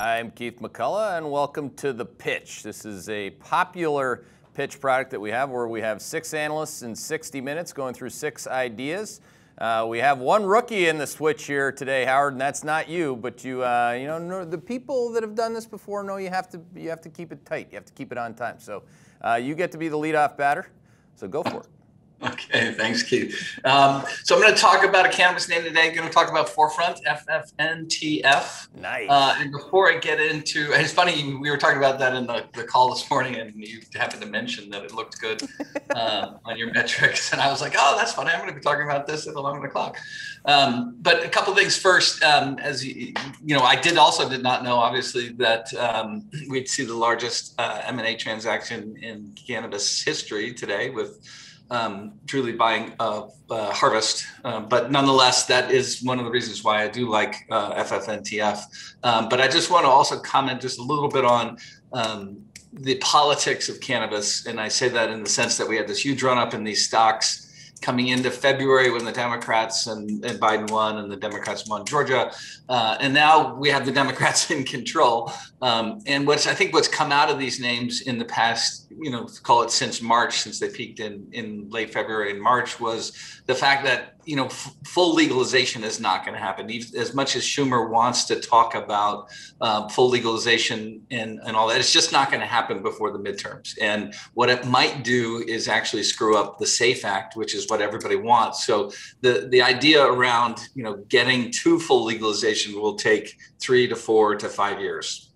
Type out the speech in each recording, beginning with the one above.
I'm Keith McCullough, and welcome to The Pitch. This is a popular pitch product that we have where we have 6 analysts in 60 minutes going through 6 ideas. We have one rookie in the switch here today, Howard, and that's not you, but you know, the people that have done this before know you have to keep it tight. You have to keep it on time. So you get to be the leadoff batter, so go for it. Okay, thanks, Keith. So I'm going to talk about a cannabis name today. I'm going to talk about Forefront, FFNTF. Nice. And before I get into, it's funny, we were talking about that in the call this morning, and you happened to mention that it looked good on your metrics. And I was like, oh, that's funny. I'm going to be talking about this at 11 o'clock. But a couple things first, as you know, I did not know, obviously, that we'd see the largest M&A transaction in cannabis history today with truly buying Harvest. But nonetheless, that is one of the reasons why I do like FFNTF. But I just want to also comment just a little bit on the politics of cannabis. And I say that in the sense that we had this huge run up in these stocks coming into February when the Democrats and Biden won and the Democrats won Georgia. And now we have the Democrats in control. And I think what's come out of these names in the past, call it since March, since they peaked in late February and March, was the fact that, full legalization is not going to happen. As much as Schumer wants to talk about full legalization and all that, it's just not going to happen before the midterms. And what it might do is actually screw up the SAFE Act, which is what everybody wants. So the idea around, getting to full legalization will take 3 to 4 to 5 years.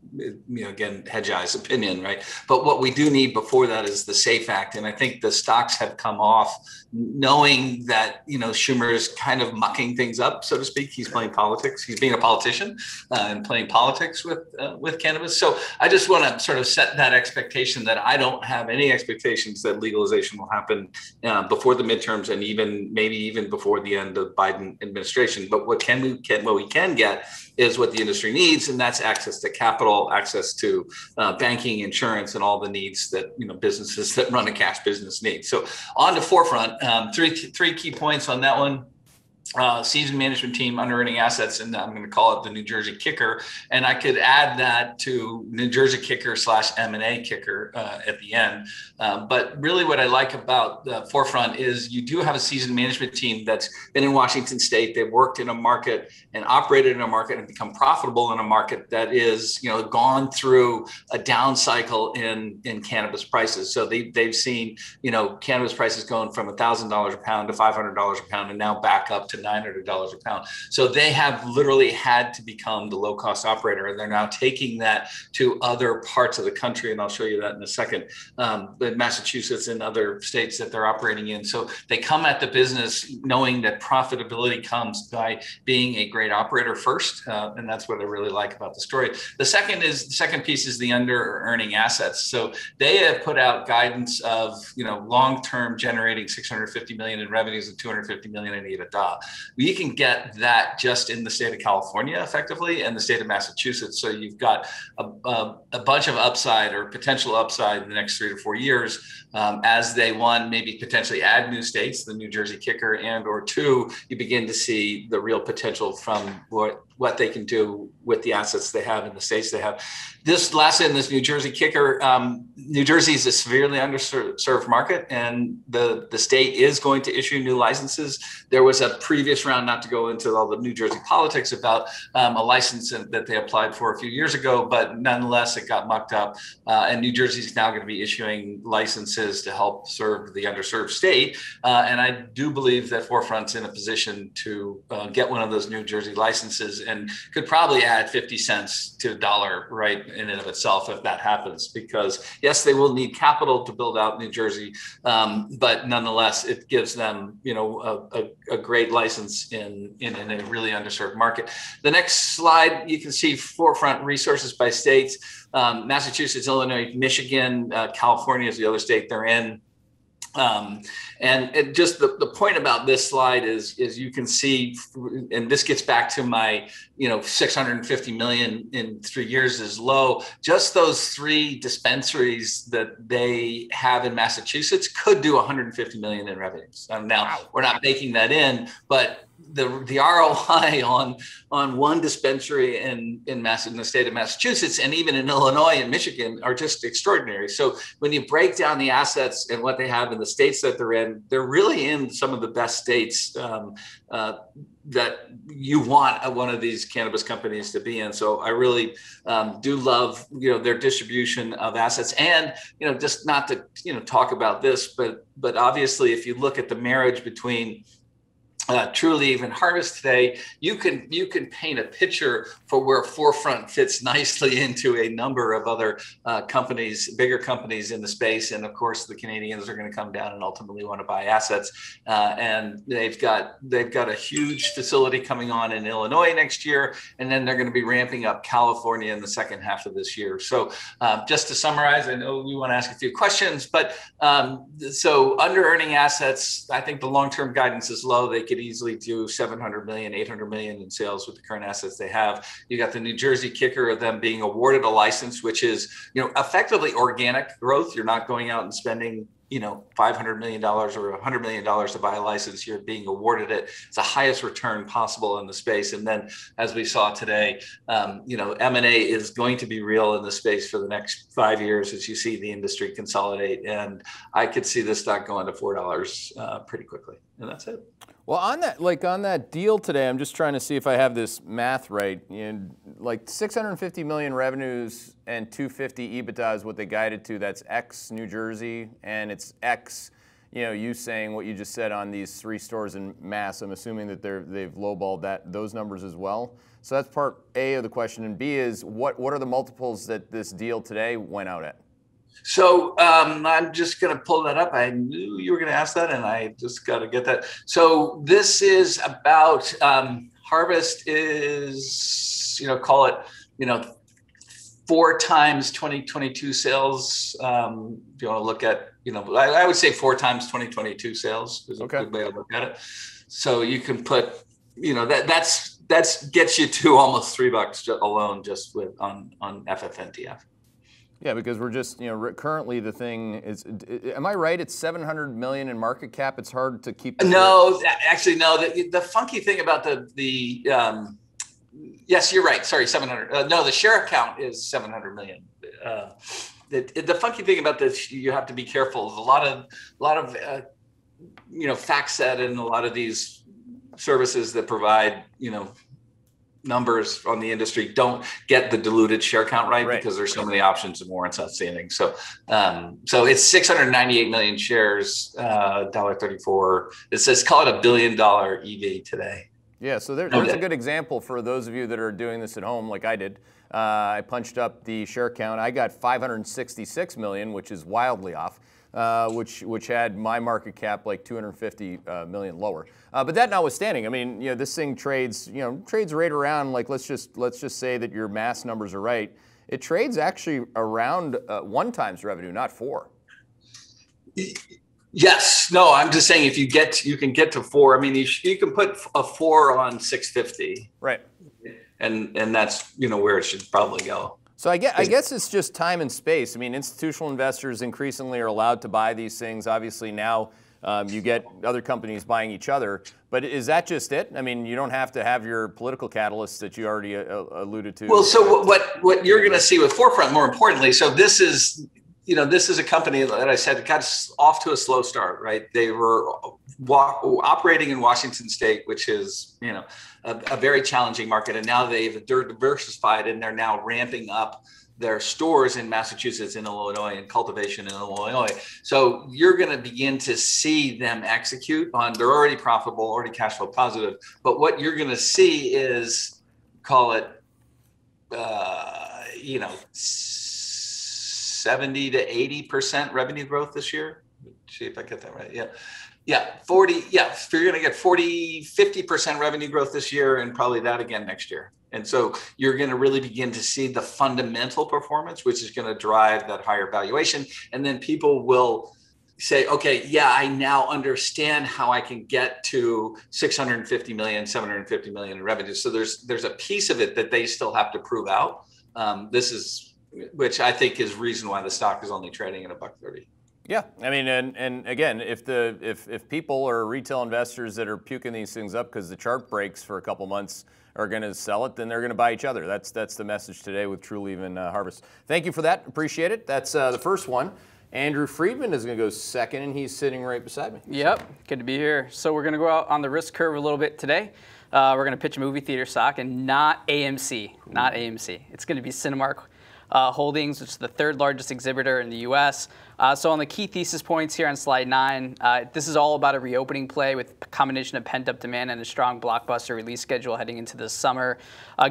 Again, Hedgeye's opinion, right? But what we do need before that is the SAFE Act. And I think the stocks have come off knowing that, Schumer is kind of mucking things up, so to speak. He's playing politics. He's being a politician and playing politics with cannabis. So I just want to sort of set that expectation that I don't have any expectations that legalization will happen before the midterms and maybe even before the end of Biden administration. But what we can get is what the industry needs, and that's access to capital, access to banking, insurance, and all the needs that businesses that run a cash business need. So on to Forefront, three key points on that one. Seasoned management team, under-earning assets, and I'm going to call it the New Jersey kicker. And I could add that to New Jersey kicker / M&A kicker at the end. But really what I like about the Forefront is you do have a seasoned management team that's been in Washington State. They've worked in a market and operated in a market and become profitable in a market that is, gone through a down cycle in cannabis prices. So they've seen, cannabis prices going from $1,000 a pound to $500 a pound and now back up to $900 a pound. So they have literally had to become the low-cost operator, and they're now taking that to other parts of the country, and I'll show you that in a second, but Massachusetts and other states that they're operating in. So they come at the business knowing that profitability comes by being a great operator first, and that's what I really like about the story. The second piece is the under-earning assets. So they have put out guidance of long-term generating $650 million in revenues and $250 million in EBITDA. We can get that just in the state of California effectively and the state of Massachusetts. So you've got a bunch of upside or potential upside in the next 3 to 4 years as they, one, maybe potentially add new states, the New Jersey kicker, and or 2, you begin to see the real potential from what they can do with the assets they have in the states they have. This last in this New Jersey kicker, New Jersey is a severely underserved market, and the state is going to issue new licenses. There was a previous round, not to go into all the New Jersey politics, about a license that they applied for a few years ago, but nonetheless, it got mucked up. And New Jersey is now going to be issuing licenses to help serve the underserved state. And I do believe that Forefront's in a position to get one of those New Jersey licenses and could probably add 50 cents to a dollar right in and of itself if that happens, because yes, they will need capital to build out New Jersey, but nonetheless, it gives them a great license in a really underserved market. The next slide, you can see Forefront resources by states. Massachusetts, Illinois, Michigan, California is the other state they're in. And just the point about this slide is you can see, and this gets back to my, 650 million in 3 years is low. Just those 3 dispensaries that they have in Massachusetts could do 150 million in revenues. Now we're not baking that in, but the ROI on one dispensary in the state of Massachusetts, and even in Illinois and Michigan, are just extraordinary. So when you break down the assets and what they have in the states that they're really in some of the best states that you want one of these cannabis companies to be in. So I really do love, their distribution of assets, and, just not to, talk about this, but obviously if you look at the marriage between Trulieve and Harvest today, you can paint a picture for where Forefront fits nicely into a number of other companies, bigger companies in the space. And of course, the Canadians are going to come down and ultimately want to buy assets. And they've got a huge facility coming on in Illinois next year, and then they're going to be ramping up California in the second half of this year. So just to summarize, I know we want to ask a few questions, but so under earning assets, I think the long-term guidance is low. They could easily do 700 million, 800 million in sales with the current assets they have. You got the New Jersey kicker of them being awarded a license, which is, effectively organic growth. You're not going out and spending, $500 million or $100 million to buy a license. You're being awarded it. It's the highest return possible in the space. And then, as we saw today, M&A is going to be real in the space for the next 5 years as you see the industry consolidate. And I could see this stock going to $4 pretty quickly. And that's it. Well, on that deal today, I'm just trying to see if I have this math right. Like 650 million revenues and 250 EBITDA is what they guided to. That's ex New Jersey, and it's ex, you saying what you just said on these 3 stores in Mass. I'm assuming that they've lowballed those numbers as well. So that's part A of the question. And B is what are the multiples that this deal today went out at? So I'm just going to pull that up. I knew you were going to ask that, and I just got to get that. So this is about Harvest is, call it, 4 times 2022 sales. If you want to look at, I would say 4 times 2022 sales is a good way to look at it. So you can put, that's gets you to almost $3 alone just on FFNTF. Yeah, because we're just, currently the thing is, am I right? It's 700 million in market cap. It's hard to keep. No, actually, no. The funky thing about yes, you're right. Sorry, 700. No, the share count is 700 million. The funky thing about this, you have to be careful. There's a lot of FactSet and a lot of these services that provide, numbers on the industry don't get the diluted share count right because there's so many options and warrants outstanding. So it's 698 million shares, $1.34. It says call it $1 billion EV today. Yeah, so there's a good example for those of you that are doing this at home, like I did. I punched up the share count. I got 566 million, which is wildly off. Which had my market cap like 250 million lower. But that notwithstanding, I mean, this thing trades right around, like let's just say that your mass numbers are right. It trades actually around 1 times revenue, not 4. Yes. No, I'm just saying if you can get to 4. I mean, you can put a 4 on 650. Right. And that's where it should probably go. So I guess it's just time and space. I mean, institutional investors increasingly are allowed to buy these things. Obviously now you get other companies buying each other. But is that just it? I mean, you don't have to have your political catalysts that you already alluded to. Well, so what you're going to see with Forefront, more importantly, so this is a company that I said got off to a slow start, right? They were operating in Washington State, which is, a very challenging market. And now they've diversified and they're now ramping up their stores in Massachusetts, in Illinois, and cultivation in Illinois. So you're going to begin to see them execute on, they're already profitable, already cash flow positive. But what you're going to see is, call it, 70 to 80% revenue growth this year. Let's see if I get that right. Yeah, 40. Yeah, so you're going to get 50% revenue growth this year, and probably that again next year. And so you're going to really begin to see the fundamental performance, which is going to drive that higher valuation. And then people will say, okay, yeah, I now understand how I can get to 650 million, 750 million in revenue. So there's a piece of it that they still have to prove out. Which I think is reason why the stock is only trading at $1.30. Yeah, I mean, and again, if people or retail investors that are puking these things up because the chart breaks for a couple months are going to sell it, then they're going to buy each other. That's the message today with Trulieve and Harvest. Thank you for that. Appreciate it. That's the first one. Andrew Freedman is going to go second, and he's sitting right beside me. Yep, good to be here. So we're going to go out on the risk curve a little bit today. We're going to pitch a movie theater stock, and not AMC. Not AMC. It's going to be Cinemark Holdings, which is the third largest exhibitor in the U.S. So on the key thesis points here on slide 9, this is all about a reopening play with a combination of pent-up demand and a strong blockbuster release schedule heading into the summer,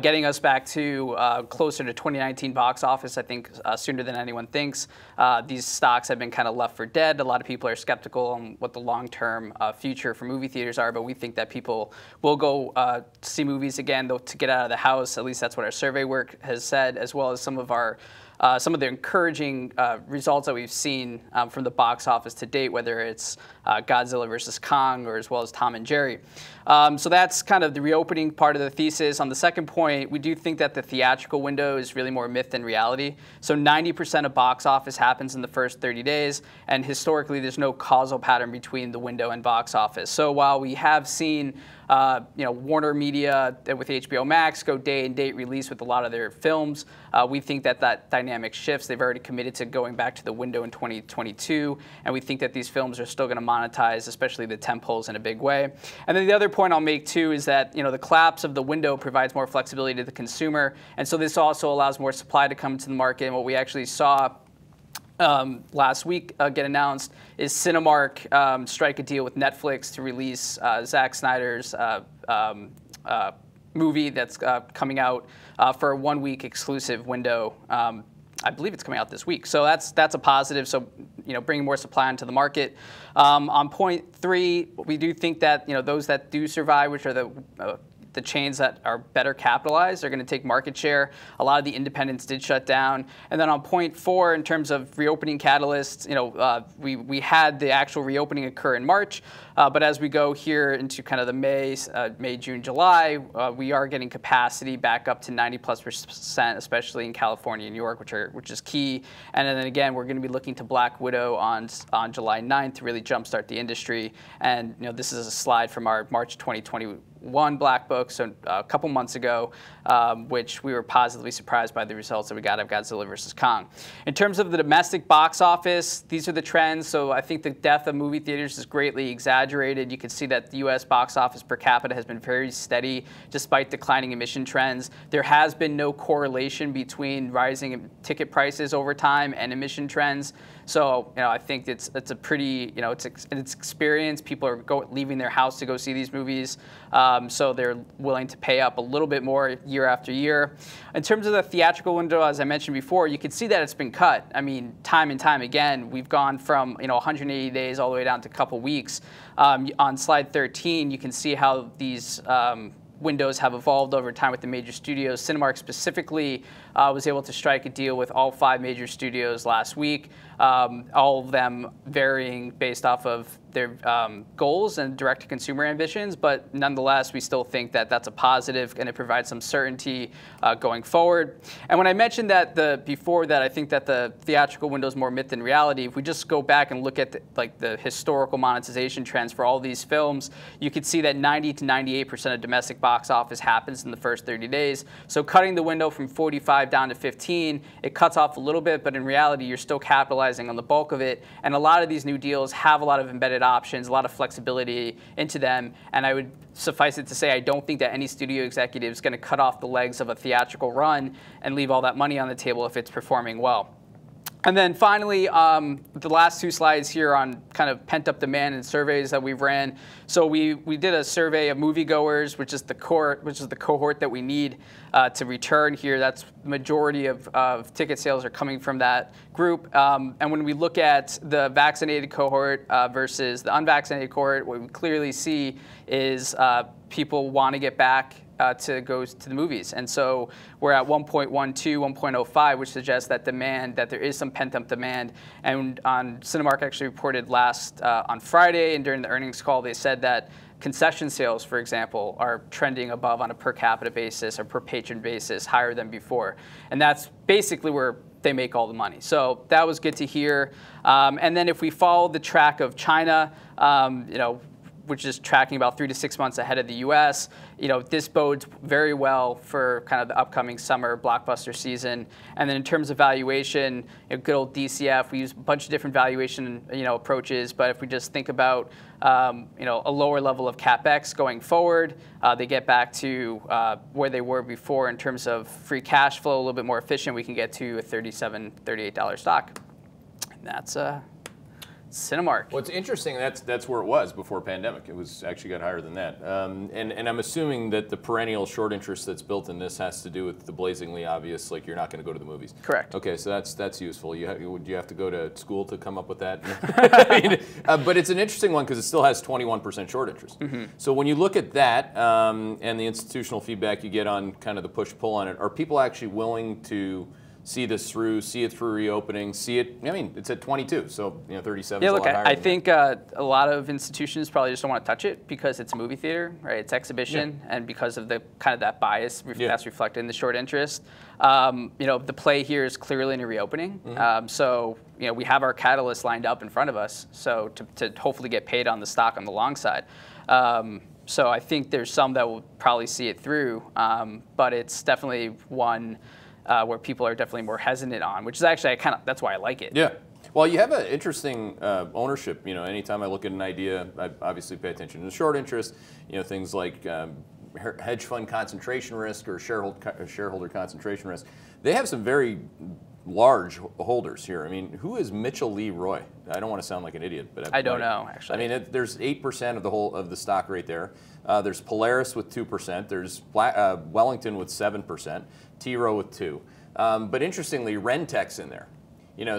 getting us back to closer to 2019 box office, I think, sooner than anyone thinks. These stocks have been kind of left for dead. A lot of people are skeptical on what the long-term future for movie theaters are, but we think that people will go see movies again, though, to get out of the house. At least that's what our survey work has said, as well as some of the encouraging results that we've seen from the box office to date, whether it's Godzilla versus Kong or as well as Tom and Jerry. So that's kind of the reopening part of the thesis. On the second point, we do think that the theatrical window is really more myth than reality. So 90% of box office happens in the first 30 days, and historically there's no causal pattern between the window and box office. So while we have seen Warner Media with HBO Max go day and date release with a lot of their films, we think that that dynamic shifts. They've already committed to going back to the window in 2022, and we think that these films are still going to monetize, especially the tentpoles, in a big way. And then the other point I'll make too is that the collapse of the window provides more flexibility to the consumer, and so this also allows more supply to come into the market. And what we actually saw last week get announced is Cinemark strike a deal with Netflix to release Zack Snyder's movie that's coming out for a 1-week exclusive window. I believe it's coming out this week, so that's a positive. So bringing more supply into the market. On point 3, we do think that those that do survive, which are the chains that are better capitalized, are going to take market share. A lot of the independents did shut down. And then on point 4, in terms of reopening catalysts, we had the actual reopening occur in March, but as we go here into kind of the May, June, July, we are getting capacity back up to 90+%, especially in California and New York, which is key. And then again, we're going to be looking to Black Widow on July 9th to really jumpstart the industry. And this is a slide from our March 2021 Black Book, so a couple months ago, which we were positively surprised by the results that we got of Godzilla versus Kong. In terms of the domestic box office, these are the trends. So I think the death of movie theaters is greatly exaggerated. You can see that the U.S. box office per capita has been very steady despite declining emission trends. There has been no correlation between rising ticket prices over time and emission trends. So I think it's a pretty it's experience. People are leaving their house to go see these movies, so they're willing to pay up a little bit more year after year. In terms of the theatrical window, as I mentioned before, you can see that it's been cut. I mean, time and time again, we've gone from 180 days all the way down to a couple weeks. On slide 13, you can see how these windows have evolved over time with the major studios. Cinemark specifically was able to strike a deal with all 5 major studios last week, all of them varying based off of their goals and direct-to-consumer ambitions, but nonetheless, we still think that that's a positive and it provides some certainty going forward. And when I mentioned that before that I think that the theatrical window is more myth than reality, if we just go back and look at the historical monetization trends for all these films, you could see that 90 to 98% of domestic box office happens in the first 30 days. So cutting the window from 45 down to 15, it cuts off a little bit, but in reality, you're still capitalizing on the bulk of it. And a lot of these new deals have a lot of embedded options, a lot of flexibility into them. And I would suffice it to say, I don't think that any studio executive is going to cut off the legs of a theatrical run and leave all that money on the table if it's performing well. And then finally, the last 2 slides here on kind of pent-up demand and surveys that we've ran. So we did a survey of moviegoers, which is the cohort that we need to return here. That's the majority of ticket sales are coming from that group. And when we look at the vaccinated cohort versus the unvaccinated cohort, what we clearly see is people want to get back to go to the movies. And so we're at 1.12, 1.05, which suggests that there is some pent-up demand. And Cinemark actually reported last on Friday, and during the earnings call, they said that concession sales, for example, are trending above on a per capita basis or per patron basis, higher than before. And that's basically where they make all the money. So that was good to hear. And then if we follow the track of China, which is tracking about 3 to 6 months ahead of the U.S., this bodes very well for kind of the upcoming summer blockbuster season. And then in terms of valuation, good old DCF, we use a bunch of different valuation approaches. But if we just think about a lower level of CapEx going forward, they get back to where they were before in terms of free cash flow, a little bit more efficient. We can get to a $37, $38 stock. And that's Cinemark. Well, it's interesting. That's where it was before pandemic. It was actually got higher than that. And I'm assuming that the perennial short interest that's built in this has to do with the blazingly obvious, like you're not going to go to the movies. Correct. Okay, so that's useful. Would you have to go to school to come up with that? But it's an interesting one because it still has 21% short interest. Mm-hmm. So when you look at that and the institutional feedback you get on kind of the push-pull on it, are people actually willing to see this through, see it through reopening, see it? I mean, it's at 22, so 37. Yeah, is a look, lot higher I think a lot of institutions probably just don't want to touch it because it's a movie theater, right? It's exhibition, and because of the kind of that bias that's reflected in the short interest. The play here is clearly in a reopening. Mm-hmm. So we have our catalyst lined up in front of us, so to hopefully get paid on the stock on the long side. So I think there's some that will probably see it through, but it's definitely one where people are definitely more hesitant on, which is actually that's why I like it. Yeah. Well, you have an interesting ownership. Anytime I look at an idea, I obviously pay attention to the short interest. Things like hedge fund concentration risk or shareholder concentration risk. They have some very large holders here. I mean, who is Mitchell Lee Roy? I don't want to sound like an idiot, but I don't know actually. I mean, there's 8% of the stock right there. There's Polaris with 2%. There's Wellington with 7%. T Rowe with 2%. But interestingly, Rentec's in there.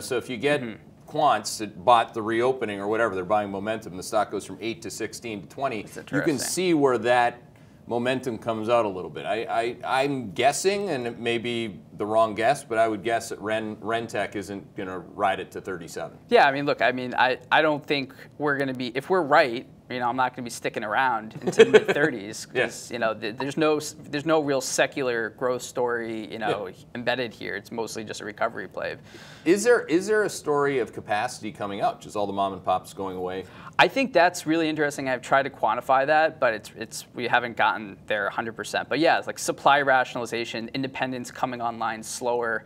So if you get quants that bought the reopening or whatever, they're buying momentum. The stock goes from 8 to 16 to 20. You can see where that momentum comes out a little bit. I'm guessing, and it may be the wrong guess, but I would guess that Rentec isn't going to ride it to 37. Yeah, I mean, look, I don't think we're going to be, if we're right, I'm not going to be sticking around into the mid-30s because there's no real secular growth story embedded here. It's mostly just a recovery play. Is there a story of capacity coming out? Just all the mom and pops going away? I think that's really interesting. I've tried to quantify that, but we haven't gotten there 100%. But yeah, it's like supply rationalization, independents coming online slower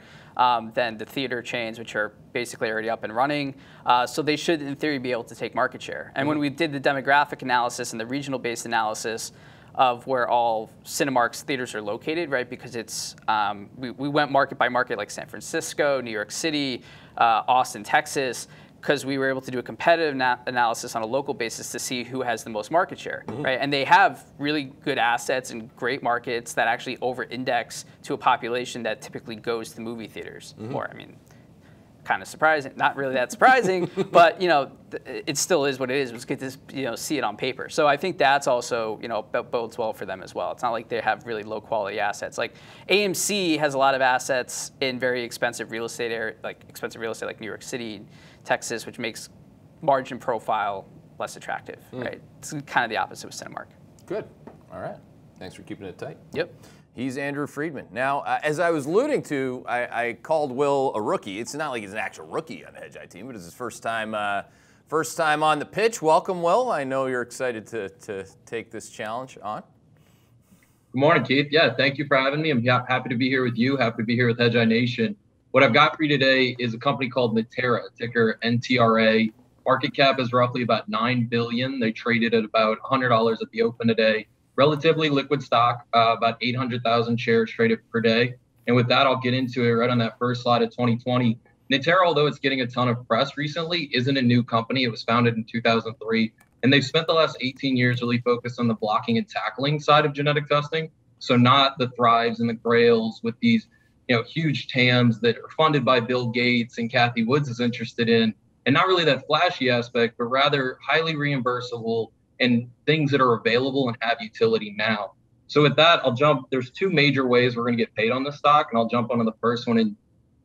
than the theater chains, which are basically already up and running. So they should, in theory, be able to take market share. And when we did the demographic analysis and the regional-based analysis of where all Cinemark's theaters are located, right? Because it's we went market by market, like San Francisco, New York City, Austin, Texas, because we were able to do a competitive analysis on a local basis to see who has the most market share, right? And they have really good assets and great markets that actually over-index to a population that typically goes to movie theaters. Or, I mean, kind of surprising, not really that surprising, but it still is what it is. It was good to see it on paper. So I think that's also bodes well for them as well. It's not like they have really low quality assets. Like AMC has a lot of assets in very expensive real estate like New York City, Texas, which makes margin profile less attractive, right? It's kind of the opposite with Cinemark. Good. All right. Thanks for keeping it tight. Yep. He's Andrew Freedman. Now, as I was alluding to, I called Will a rookie. It's not like he's an actual rookie on the Hedgeye team, but it's his first time on the pitch. Welcome, Will. I know you're excited to take this challenge on. Good morning, Keith. Yeah, thank you for having me. I'm happy to be here with you. Happy to be here with Hedgeye Nation. What I've got for you today is a company called Signatera, ticker NTRA. Market cap is roughly about $9 billion. They traded at about $100 at the open today. Relatively liquid stock, about 800,000 shares traded per day. And with that, I'll get into it right on that first slide of 2020. Signatera, although it's getting a ton of press recently, isn't a new company. It was founded in 2003. And they've spent the last 18 years really focused on the blocking and tackling side of genetic testing. So not the Thrives and the Grails with these huge TAMs that are funded by Bill Gates and Kathy Woods is interested in, and not really that flashy aspect, but rather highly reimbursable and things that are available and have utility now. So with that, I'll jump. There's two major ways we're going to get paid on this stock, and I'll jump onto the first one in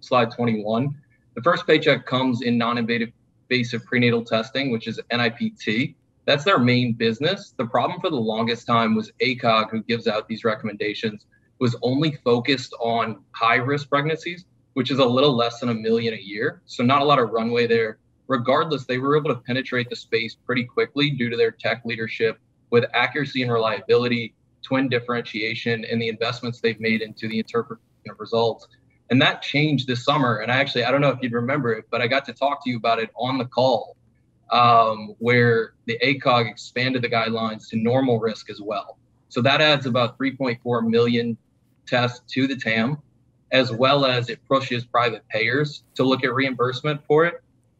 slide 21. The first paycheck comes in non-invasive prenatal testing, which is NIPT. That's their main business. The problem for the longest time was ACOG, who gives out these recommendations, was only focused on high-risk pregnancies. which is a little less than $1 million a year. So not a lot of runway there. Regardless, they were able to penetrate the space pretty quickly due to their tech leadership with accuracy and reliability, twin differentiation, and the investments they've made into the interpretation of results. And that changed this summer. And I don't know if you'd remember it, but I got to talk to you about it on the call, where the ACOG expanded the guidelines to normal risk as well. So that adds about 3.4 million tests to the TAM, as well as it pushes private payers to look at reimbursement for it.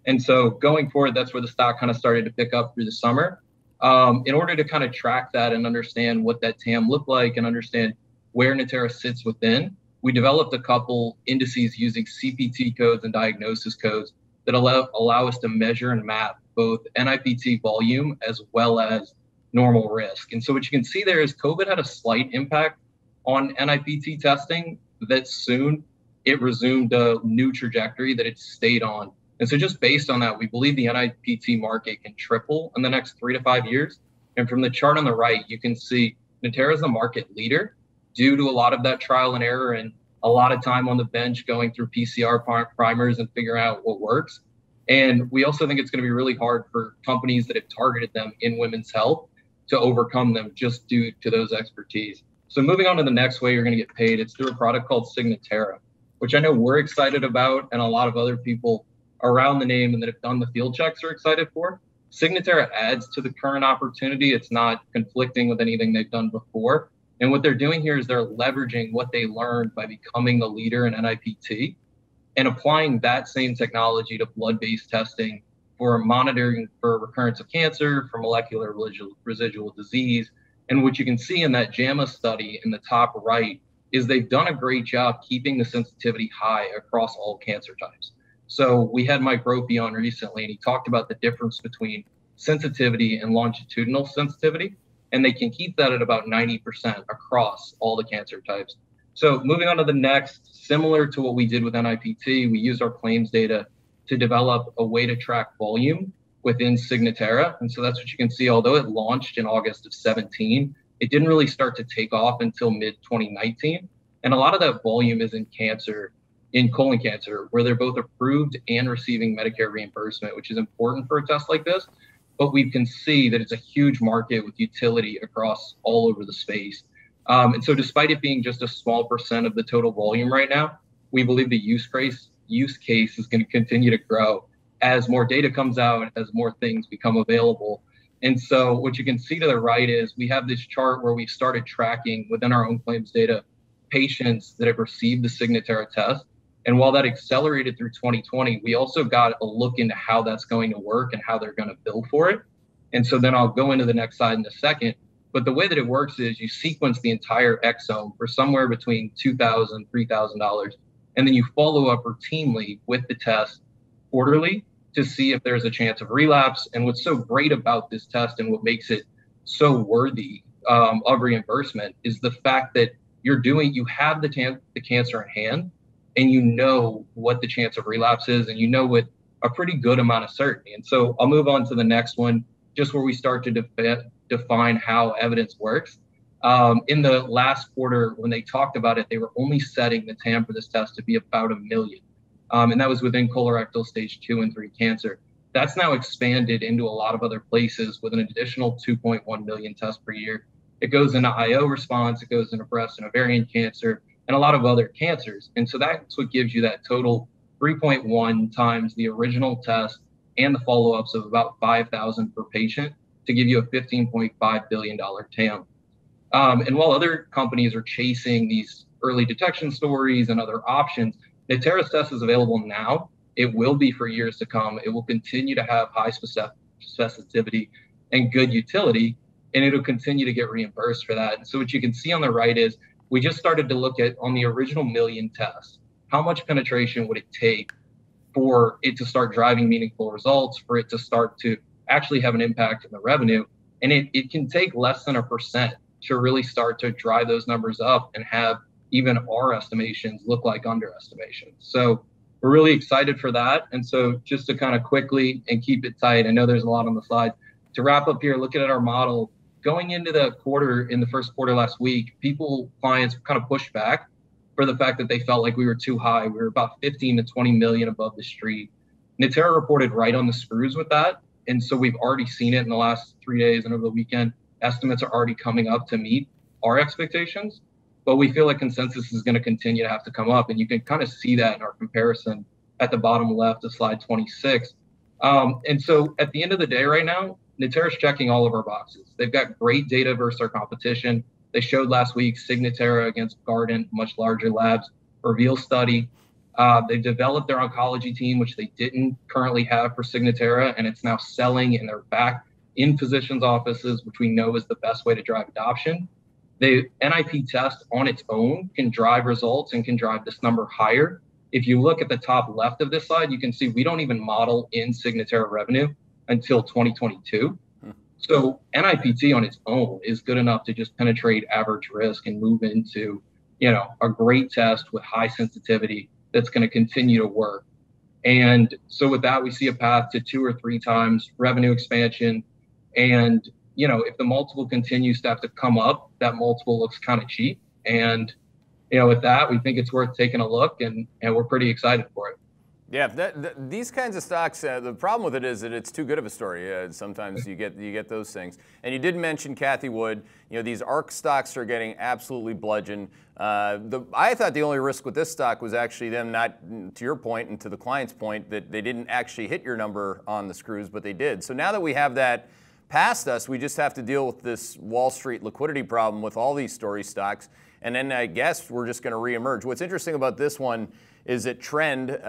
And so going forward, that's where the stock kind of started to pick up through the summer. In order to kind of track that and understand what that TAM looked like and understand where Natera sits within, we developed a couple indices using CPT codes and diagnosis codes that allow us to measure and map both NIPT volume as well as normal risk. And so what you can see there is COVID had a slight impact on NIPT testing, that soon it resumed a new trajectory that it stayed on. And so just based on that, we believe the NIPT market can triple in the next 3 to 5 years. And from the chart on the right, you can see Natera is the market leader due to a lot of that trial and error and a lot of time on the bench going through PCR primers and figuring out what works. And we also think it's going to be really hard for companies that have targeted them in women's health to overcome them just due to those expertise. So moving on to the next way you're going to get paid, it's through a product called Signatera, which I know we're excited about and a lot of other people around the name and that have done the field checks are excited for. Signatera adds to the current opportunity. It's not conflicting with anything they've done before. And what they're doing here is they're leveraging what they learned by becoming the leader in NIPT and applying that same technology to blood-based testing for monitoring for recurrence of cancer, for molecular residual disease. And what you can see in that JAMA study in the top right is they've done a great job keeping the sensitivity high across all cancer types. So we had Mike Ropey on recently, and he talked about the difference between sensitivity and longitudinal sensitivity, and they can keep that at about 90% across all the cancer types. So moving on to the next, similar to what we did with NIPT, we used our claims data to develop a way to track volume within Signatera. And so that's what you can see. Although it launched in August of 17, it didn't really start to take off until mid-2019. And a lot of that volume is in cancer, in colon cancer, where they're both approved and receiving Medicare reimbursement, which is important for a test like this. But we can see that it's a huge market with utility across all over the space. And so despite it being just a small percent of the total volume right now, we believe the use case is going to continue to grow as more data comes out, as more things become available. And so what you can see to the right is we have this chart where we started tracking within our own claims data patients that have received the Signatera test. And while that accelerated through 2020, we also got a look into how that's going to work and how they're going to bill for it. And so then I'll go into the next slide in a second. But the way that it works is you sequence the entire exome for somewhere between $2,000, $3,000, and then you follow up routinely with the test quarterly to see if there's a chance of relapse. And what's so great about this test and what makes it so worthy of reimbursement is the fact that you have the cancer in hand, and you know what the chance of relapse is, and you know with a pretty good amount of certainty. And so I'll move on to the next one, just where we start to define how evidence works. In the last quarter, when they talked about it, they were only setting the TAM for this test to be about 1 million. And that was within colorectal stage 2 and 3 cancer. That's now expanded into a lot of other places with an additional 2.1 million tests per year. It goes into IO response, it goes into breast and ovarian cancer, and a lot of other cancers. And so that's what gives you that total 3.1 times the original test and the follow-ups of about 5,000 per patient to give you a $15.5 billion TAM. And while other companies are chasing these early detection stories and other options, Natera's test is available now. It will be for years to come. It will continue to have high specificity and good utility, and it'll continue to get reimbursed for that. And so what you can see on the right is we just started to look at, on the original 1 million tests, how much penetration would it take for it to start driving meaningful results, for it to start to actually have an impact on the revenue. And it can take less than 1% to really start to drive those numbers up and have even our estimations look like underestimations. So we're really excited for that. And so just to kind of quickly and keep it tight, I know there's a lot on the slide. To wrap up here, looking at our model, going into the quarter, in the first quarter last week, clients kind of pushed back for the fact that they felt like we were too high. We were about 15 to 20 million above the street. Natera reported right on the screws with that. And so we've already seen it in the last 3 days and over the weekend. Estimates are already coming up to meet our expectations, but we feel like consensus is going to continue to have to come up. And you can kind of see that in our comparison at the bottom left of slide 26. And so at the end of the day right now, Natera's checking all of our boxes. They've got great data versus our competition. They showed last week Signatera against Guardant, much larger labs, reveal study. They've developed their oncology team, which they didn't currently have for Signatera, and it's now selling and they're back in physicians' offices, which we know is the best way to drive adoption. The NIP test on its own can drive results and can drive this number higher. If you look at the top left of this slide, you can see we don't even model in Signatera revenue until 2022. So NIPT on its own is good enough to just penetrate average risk and move into, a great test with high sensitivity that's going to continue to work. And so with that, we see a path to 2 or 3 times revenue expansion. And, if the multiple continues to have to come up, that multiple looks kind of cheap. And, with that, we think it's worth taking a look and we're pretty excited for it. Yeah, these kinds of stocks, the problem with it is that it's too good of a story. Sometimes you get those things. And you did mention Cathie Wood. These ARC stocks are getting absolutely bludgeoned. I thought the only risk with this stock was actually them not, to your point and to the client's point, that they didn't actually hit your number on the screws, but they did. So now that we have that past us, we just have to deal with this Wall Street liquidity problem with all these story stocks. And then I guess we're just going to reemerge. What's interesting about this one is that trend is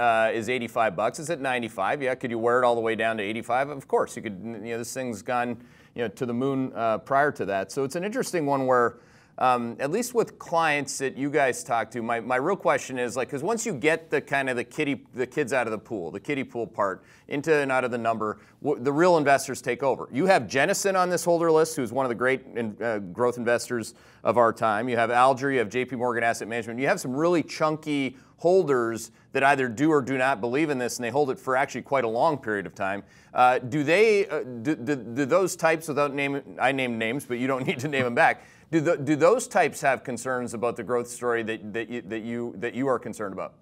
$85. It's at 95. Yeah, could you wear it all the way down to 85? Of course, you could. This thing's gone to the moon prior to that. So it's an interesting one where, at least with clients that you guys talk to, my real question is because once you get the kind of the kids out of the pool, the kiddie pool part into and out of the number, the real investors take over. You have Jennison on this holder list, who's one of the great growth investors of our time. You have Alger, you have JP Morgan Asset Management. You have some really chunky holders that either do or do not believe in this, and they hold it for actually quite a long period of time. Do those types, without naming, I named names, but you don't need to name them back, do those types have concerns about the growth story that you are concerned about?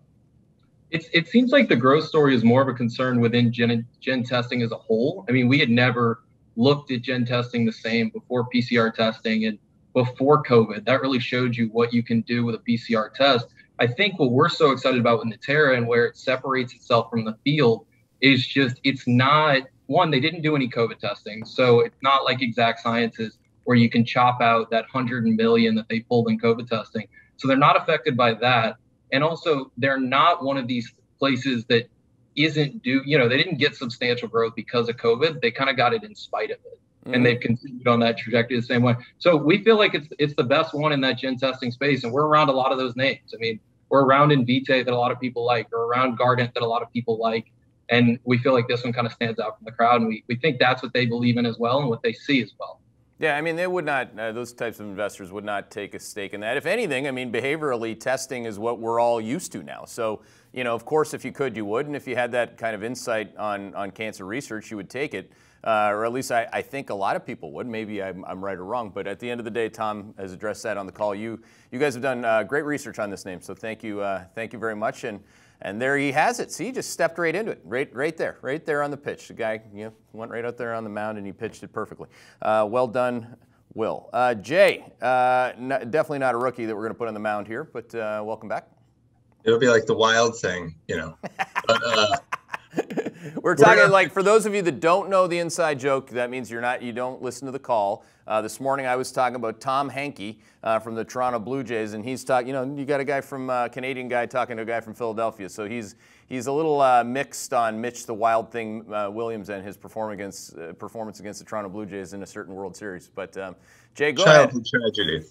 It seems like the growth story is more of a concern within gen testing as a whole. I mean, we had never looked at gen testing the same before PCR testing and before COVID. That really showed you what you can do with a PCR test. I think what we're so excited about with Natera and where it separates itself from the field is just, it's not, one, they didn't do any COVID testing. So it's not like Exact Sciences where you can chop out that 100 million that they pulled in COVID testing. So they're not affected by that. And also they're not one of these places that isn't they didn't get substantial growth because of COVID. They kind of got it in spite of it. And they've continued on that trajectory the same way. So we feel like it's the best one in that gen testing space. And we're around a lot of those names. I mean, we're around Invitae that a lot of people like, or around Guardant that a lot of people like. And we feel like this one kind of stands out from the crowd. And we think that's what they believe in as well and what they see as well. Yeah, I mean, they would not, those types of investors would not take a stake in that. If anything, I mean, behaviorally, testing is what we're all used to now. So, of course, if you could, you would. And if you had that kind of insight on cancer research, you would take it. Or at least I think a lot of people would. Maybe I'm right or wrong. But at the end of the day, Tom has addressed that on the call. You guys have done great research on this name. So thank you very much. And there he has it. See, he just stepped right into it, right there on the pitch. The guy went right out there on the mound and he pitched it perfectly. Well done, Will. Jay, definitely not a rookie that we're going to put on the mound here, but welcome back. It'll be like the Wild thing, But, we're talking like, for those of you that don't know the inside joke, that means you don't listen to the call. This morning I was talking about Tom Henke from the Toronto Blue Jays, and he's talking, you got a guy from Canadian guy talking to a guy from Philadelphia, so he's a little mixed on Mitch the Wild Thing Williams and his performance against the Toronto Blue Jays in a certain World Series. But Jay, go ahead. Childhood tragedy.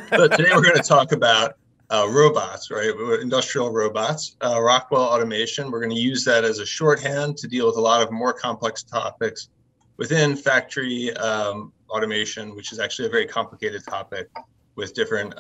So today we're going to talk about robots, right? Industrial robots, Rockwell Automation. We're going to use that as a shorthand to deal with a lot of more complex topics within factory automation, which is actually a very complicated topic with different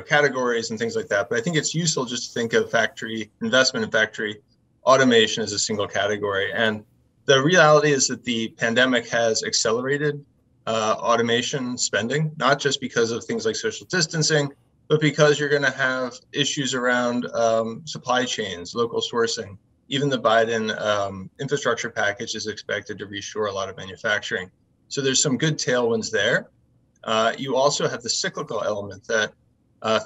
categories and things like that. But I think it's useful just to think of factory investment in factory automation as a single category. And the reality is that the pandemic has accelerated automation spending, not just because of things like social distancing, but because you're going to have issues around supply chains, local sourcing. Even the Biden infrastructure package is expected to reshore a lot of manufacturing. So there's some good tailwinds there. You also have the cyclical element that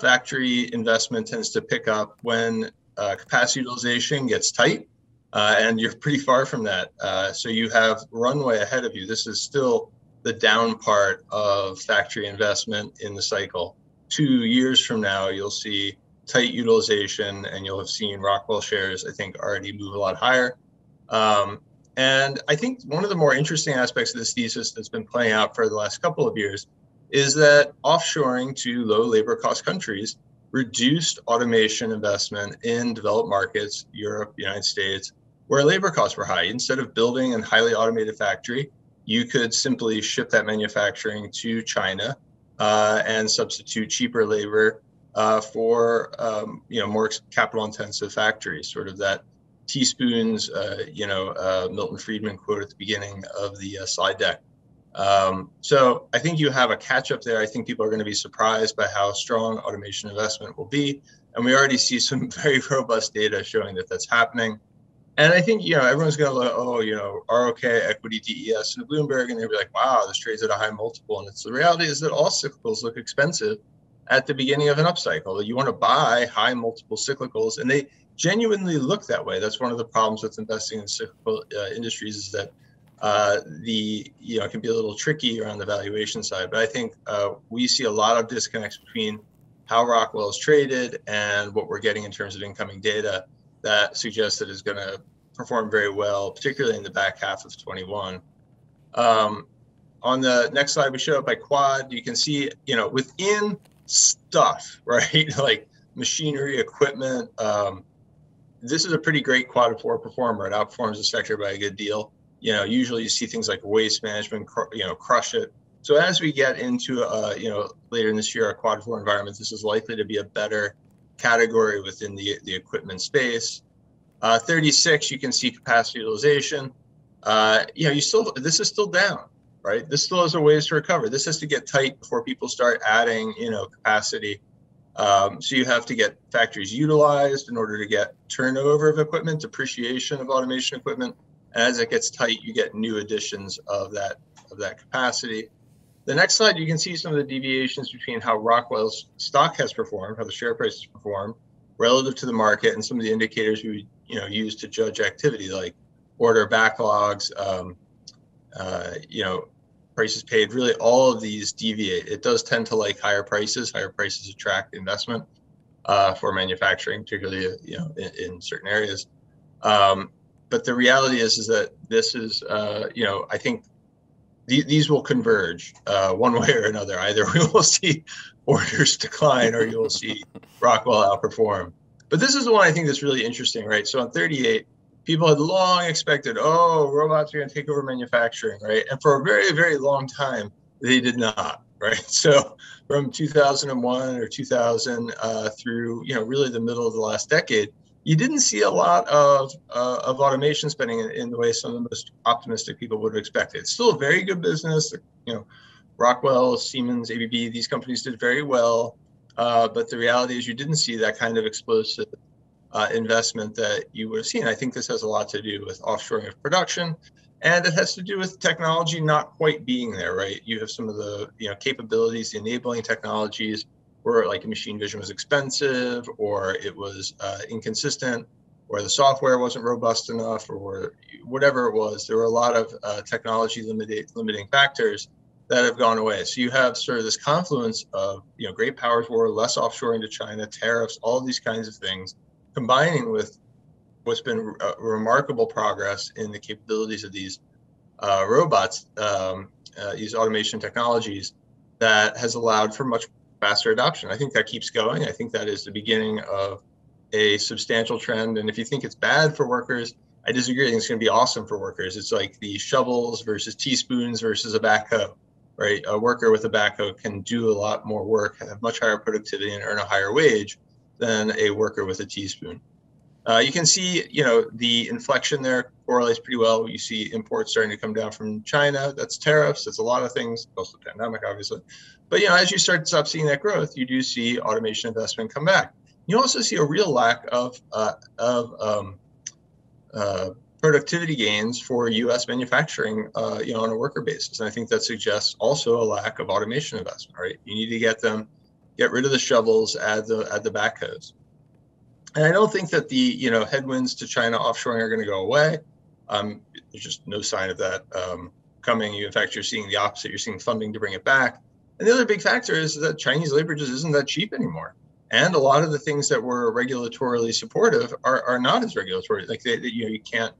factory investment tends to pick up when capacity utilization gets tight, and you're pretty far from that. So you have runway ahead of you. This is still the down part of factory investment in the cycle. 2 years from now, you'll see tight utilization, and you'll have seen Rockwell shares, I think, already move a lot higher. And I think one of the more interesting aspects of this thesis that's been playing out for the last couple of years is that offshoring to low labor cost countries reduced automation investment in developed markets, Europe, United States, where labor costs were high. Instead of building a highly automated factory, you could simply ship that manufacturing to China and substitute cheaper labor for more capital intensive factories, sort of that teaspoons, Milton Friedman quote at the beginning of the slide deck. So I think you have a catch up there. I think people are going to be surprised by how strong automation investment will be. And we already see some very robust data showing that that's happening. And I think, everyone's going to look, ROK, equity, DES, and Bloomberg, and they'll be like, wow, this trades at a high multiple. And the reality is that all cyclicals look expensive at the beginning of an upcycle. You want to buy high multiple cyclicals, and they genuinely look that way. That's one of the problems with investing in cyclical industries is that it can be a little tricky around the valuation side. But I think we see a lot of disconnects between how Rockwell is traded and what we're getting in terms of incoming data that suggests that it's going to perform very well, particularly in the back half of 21. On the next slide, we show it by quad. You can see, within stuff, right? Like machinery, equipment. This is a pretty great quad 4 performer. It outperforms the sector by a good deal. Usually you see things like waste management, crush it. So as we get into, later in this year, a quad 4 environment, this is likely to be a better category within the equipment space. 36, you can see capacity utilization. This is still down, right? This still has a ways to recover. This has to get tight before people start adding, capacity. So you have to get factories utilized in order to get turnover of equipment, depreciation of automation equipment. And as it gets tight, you get new additions of that capacity. The next slide, you can see some of the deviations between how Rockwell's stock has performed, how the share price has performed relative to the market, and some of the indicators we use to judge activity, like order backlogs, prices paid. Really, all of these deviate. It does tend to like higher prices. Higher prices attract investment for manufacturing, particularly in certain areas. But the reality is that this is I think these will converge one way or another. Either we will see orders decline or you will see Rockwell outperform. But this is the one I think that's really interesting, right? So on 38, people had long expected, robots are going to take over manufacturing, right? And for a very, very long time, they did not, right? So from 2001 or 2000 through, really the middle of the last decade, you didn't see a lot of automation spending in the way some of the most optimistic people would have expected. It's still a very good business. Rockwell, Siemens, ABB, these companies did very well. But the reality is you didn't see that kind of explosive investment that you would have seen. I think this has a lot to do with offshoring of production, and it has to do with technology not quite being there, right? You have some of the capabilities, the enabling technologies, where like machine vision was expensive, or it was inconsistent, or the software wasn't robust enough, or whatever it was. There were a lot of technology limiting factors that have gone away. So you have sort of this confluence of great powers war, less offshoring to China, tariffs, all of these kinds of things, combining with what's been remarkable progress in the capabilities of these robots, these automation technologies, that has allowed for much faster adoption. I think that keeps going. I think that is the beginning of a substantial trend. And if you think it's bad for workers, I disagree. I think it's going to be awesome for workers. It's like the shovels versus teaspoons versus a backhoe, right? A worker with a backhoe can do a lot more work, have much higher productivity, and earn a higher wage than a worker with a teaspoon. You can see, the inflection there correlates pretty well. You see imports starting to come down from China. That's tariffs. That's a lot of things. Also the pandemic, obviously. But, as you stop seeing that growth, you do see automation investment come back. You also see a real lack of productivity gains for U.S. manufacturing, on a worker basis. And I think that suggests also a lack of automation investment, right? You need to get rid of the shovels, add the backhoes. And I don't think that the, headwinds to China offshoring are going to go away. There's just no sign of that coming. In fact, you're seeing the opposite. You're seeing funding to bring it back. And the other big factor is that Chinese labor just isn't that cheap anymore. And a lot of the things that were regulatorily supportive are not as regulatory. Like you can't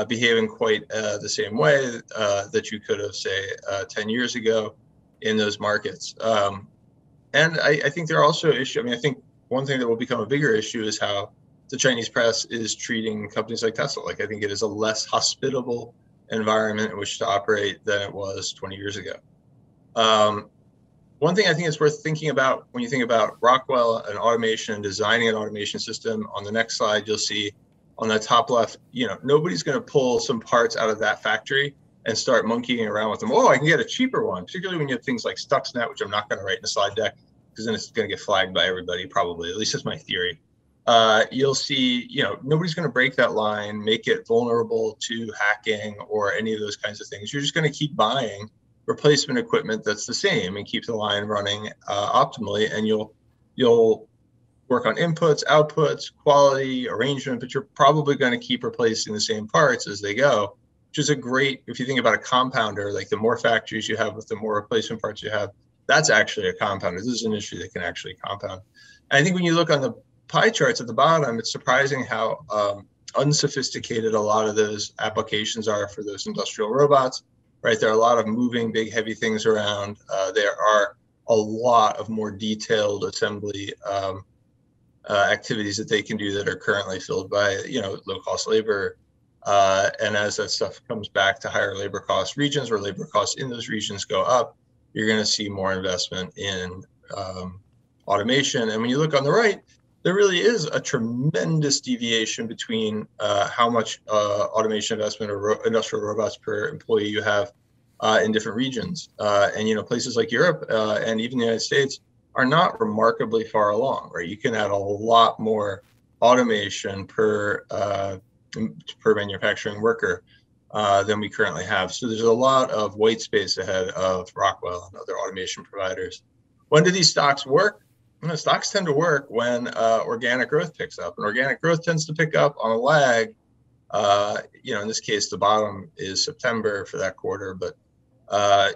behave in quite the same way that you could have, say, 10 years ago in those markets. And I think there are also issues. I mean, I think one thing that will become a bigger issue is how the Chinese press is treating companies like Tesla. Like, I think it is a less hospitable environment in which to operate than it was 20 years ago. One thing I think is worth thinking about when you think about Rockwell and automation and designing an automation system, on the next slide, you'll see on the top left, nobody's going to pull some parts out of that factory and start monkeying around with them. Oh, I can get a cheaper one, particularly when you have things like Stuxnet, which I'm not going to write in the slide deck, because then it's going to get flagged by everybody, probably. At least that's my theory. You'll see, nobody's going to break that line, make it vulnerable to hacking or any of those kinds of things. You're just going to keep buying replacement equipment that's the same and keep the line running optimally. And you'll work on inputs, outputs, quality, arrangement, but you're probably going to keep replacing the same parts as they go, which is a great, if you think about a compounder, like the more factories you have with the more replacement parts you have, that's actually a compounder. This is an industry that can actually compound. And I think when you look on the pie charts at the bottom, it's surprising how unsophisticated a lot of those applications are for those industrial robots, right? There are a lot of moving big, heavy things around. There are a lot of more detailed assembly activities that they can do that are currently filled by, low-cost labor. And as that stuff comes back to higher labor cost regions, or labor costs in those regions go up, you're going to see more investment in automation. And when you look on the right, there really is a tremendous deviation between how much automation investment or industrial robots per employee you have in different regions. And, places like Europe and even the United States are not remarkably far along, right? You can add a lot more automation per manufacturing worker than we currently have. So there's a lot of white space ahead of Rockwell and other automation providers. When do these stocks work? Stocks tend to work when organic growth picks up, and organic growth tends to pick up on a lag. In this case, the bottom is September for that quarter, but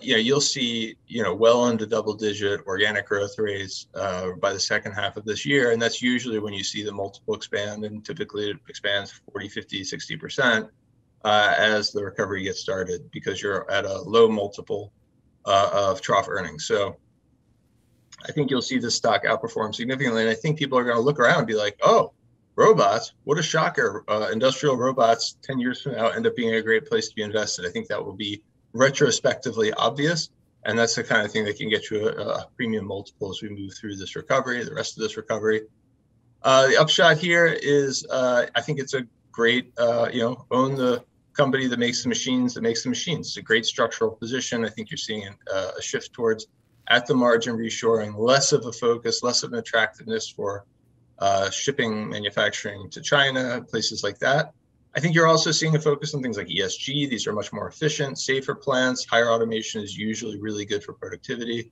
you'll see, well into double-digit organic growth rates by the second half of this year. And that's usually when you see the multiple expand, and typically it expands 40, 50, 60% as the recovery gets started, because you're at a low multiple of trough earnings. So I think you'll see this stock outperform significantly. And I think people are going to look around and be like, oh, robots, what a shocker. Industrial robots 10 years from now end up being a great place to be invested. I think that will be retrospectively obvious. And that's the kind of thing that can get you a premium multiple as we move through this recovery, the rest of this recovery. The upshot here is I think it's a great, own the company that makes the machines It's a great structural position. I think you're seeing a shift towards, at the margin, reshoring, less of a focus, less of an attractiveness for shipping manufacturing to China, places like that. I think you're also seeing a focus on things like ESG. These are much more efficient, safer plants. Higher automation is usually really good for productivity.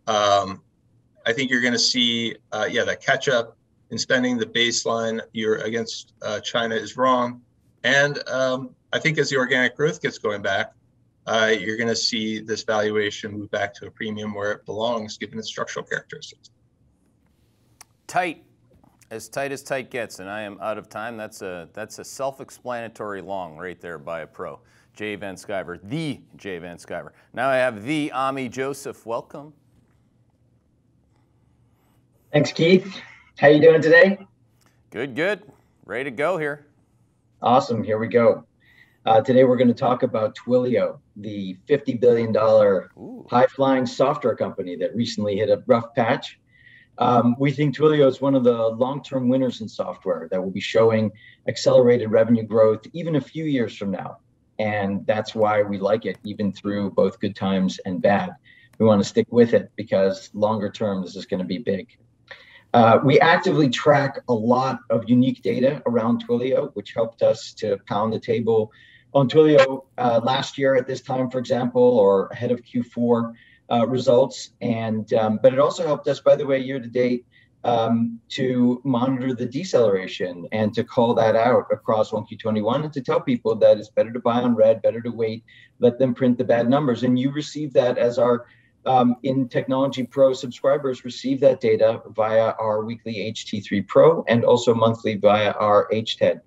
I think you're going to see, that catch up in spending. The baseline you're against China is wrong. And I think as the organic growth gets going back, you're going to see this valuation move back to a premium where it belongs, given its structural characteristics. Tight. As tight gets, and I am out of time. That's a self-explanatory long right there by a pro. Jay Van Sciver, the Jay Van Sciver. Now I have the Ami Joseph. Welcome. Thanks, Keith. How you doing today? Good. Ready to go here. Awesome. Here we go. Today we're going to talk about Twilio, the $50 billion high-flying software company that recently hit a rough patch. We think Twilio is one of the long-term winners in software that will be showing accelerated revenue growth even a few years from now. And that's why we like it, even through both good times and bad. We want to stick with it because longer term, this is going to be big. We actively track a lot of unique data around Twilio, which helped us to pound the table on Twilio last year at this time, for example, or ahead of Q4 results. And but it also helped us, by the way, year to date, to monitor the deceleration and to call that out across 1Q21 and to tell people that it's better to buy on red, better to wait, let them print the bad numbers. And you receive that as our in Technology Pro subscribers receive that data via our weekly HT3 Pro and also monthly via our HTED.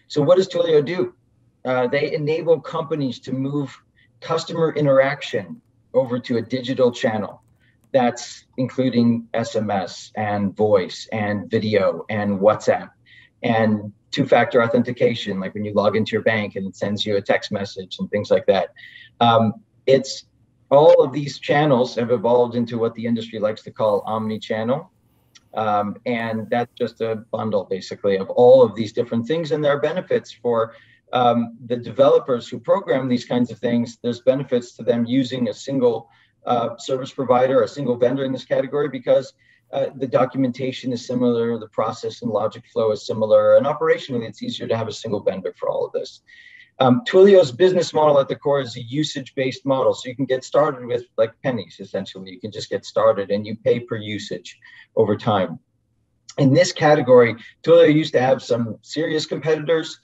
So what does Twilio do? They enable companies to move customer interaction over to a digital channel. That's including SMS and voice and video and WhatsApp and two-factor authentication, like when you log into your bank and it sends you a text message and things like that. It's all of these channels have evolved into what the industry likes to call omni-channel. And that's just a bundle, basically, of all of these different things. And there are benefits for the developers who program these kinds of things. There's benefits to them using a single service provider, a single vendor in this category, because the documentation is similar, the process and logic flow is similar, and operationally, it's easier to have a single vendor for all of this. Twilio's business model at the core is a usage-based model. So you can get started with like pennies, essentially. You can just get started and you pay per usage over time. In this category, Twilio used to have some serious competitors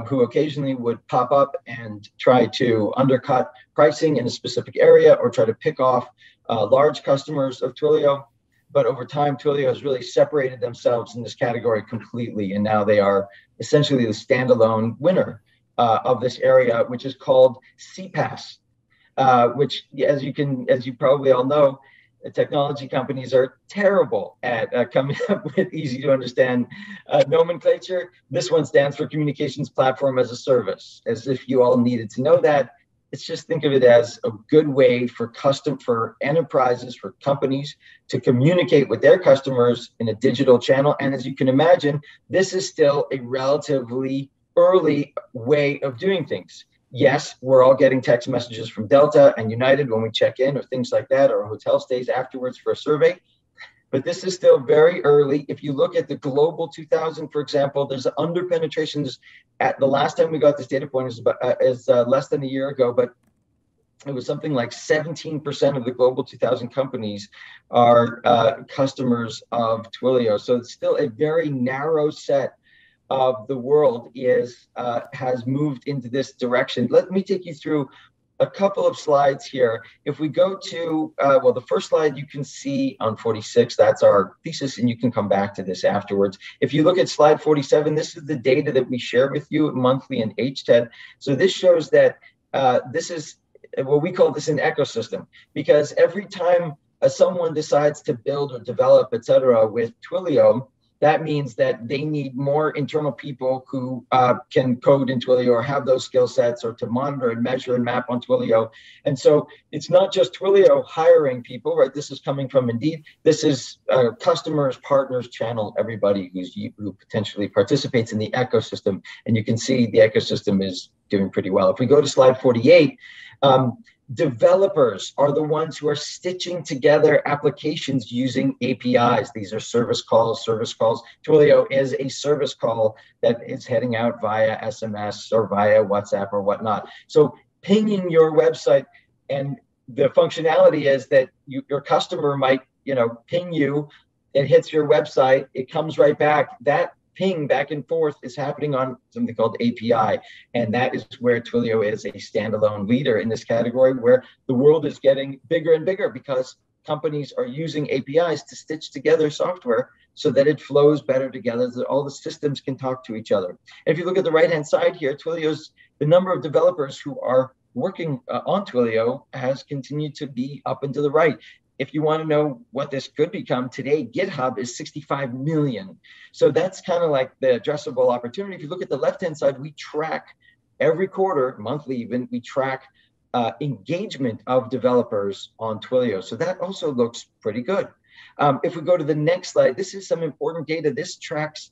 who occasionally would pop up and try to undercut pricing in a specific area or try to pick off large customers of Twilio. But over time, Twilio has really separated themselves in this category completely. And now they are essentially the standalone winner of this area, which is called CPaaS, which, as you probably all know, technology companies are terrible at coming up with easy to understand nomenclature. This one stands for Communications Platform as a Service, as if you all needed to know that. It's just think of it as a good way for enterprises, for companies to communicate with their customers in a digital channel. And as you can imagine, this is still a relatively early way of doing things. Yes, we're all getting text messages from Delta and United when we check in or things like that, or hotel stays afterwards for a survey. But this is still very early. If you look at the Global 2000, for example, there's under penetrations. At the last time we got this data point is less than a year ago, but it was something like 17% of the Global 2000 companies are customers of Twilio. So it's still a very narrow set of the world has moved into this direction. Let me take you through a couple of slides here. If we go to, well, the first slide you can see on 46, that's our thesis, and you can come back to this afterwards. If you look at slide 47, this is the data that we share with you monthly in HTED. So this shows that this is, well, we call this an ecosystem, because every time someone decides to build or develop, et cetera, with Twilio, that means that they need more internal people who can code in Twilio or have those skill sets, or to monitor and measure and map on Twilio. And so it's not just Twilio hiring people, right? This is coming from Indeed. This is customers, partners, channel, everybody who potentially participates in the ecosystem. And you can see the ecosystem is doing pretty well. If we go to slide 48, developers are the ones who are stitching together applications using APIs. These are service calls. Twilio is a service call that is heading out via SMS or via WhatsApp or whatnot. So pinging your website, and the functionality is that your customer might, ping you, it hits your website, it comes right back. That ping back and forth is happening on something called API. And that is where Twilio is a standalone leader in this category, where the world is getting bigger and bigger because companies are using APIs to stitch together software so that it flows better together, so that all the systems can talk to each other. And if you look at the right-hand side here, the number of developers who are working on Twilio has continued to be up and to the right. If you want to know what this could become, today GitHub is 65 million. So that's kind of like the addressable opportunity. If you look at the left-hand side, we track every quarter, monthly even, we track engagement of developers on Twilio. So that also looks pretty good. If we go to the next slide, this is some important data. This tracks